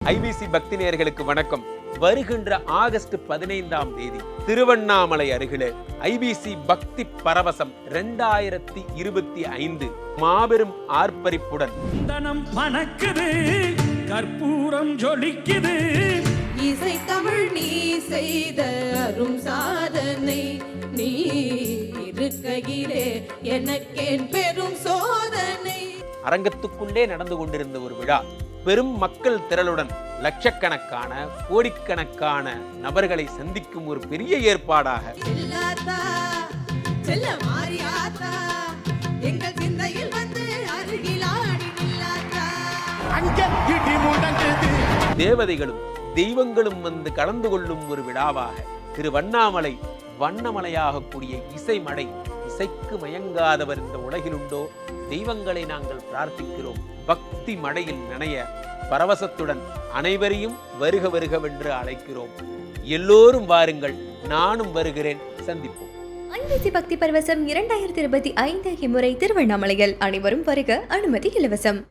IBC பக்தி நேயர்களுக்கு வணக்கம். வருகின்ற ஆகஸ்ட் 15ஆம் தேதி திருவண்ணாமலை அருகிலே ஐபிசி பக்தி பரவசம் 2025 மாபெரும் ஆர்ப்பரிப்புடன் தனம் மணக்குது, கற்பூரம் ஜொலிக்குது. இசை தமிழ் நீ செய்த அரும் சாதனை, நீ இருக்கையிலே எனக்கேன் பெரும் சோதனை. அரங்கத்துக்குள்ளே நடந்து கொண்டிருந்த ஒரு விழா பெரும் மக்கள் திரளுடன் லட்சக்கணக்கான கோடிக்கணக்கான நபர்களை சந்திக்கும் ஒரு பெரிய ஏற்பாடாக செல்லாத்தா, செல்ல மாரியாத்தா, எங்கள் சிந்தையில் வந்து அருகில் ஆடி நில்லாத்தா. தேவதைகளும் தெய்வங்களும் வந்து கலந்து கொள்ளும் ஒரு விழாவாக திருவண்ணாமலை வண்ணமலையாக கூடிய இசைமடை. இசைக்கு மயங்காதவர் இந்த உலகில் உண்டோ? தெய்வங்களை நாங்கள் பிரார்த்திக்கிறோம். பக்தி மடையில் நனைய பரவசத்துடன் அனைவரையும் வருக வருகவென்று அழைக்கிறோம். எல்லோரும் வாருங்கள், நானும் வருகிறேன், சந்திப்போம். ஐபிசி பக்தி பரவசம் 2025 இம்முறை திருவண்ணாமலையில் அனைவரும் வருக, அனுமதி இலவசம்.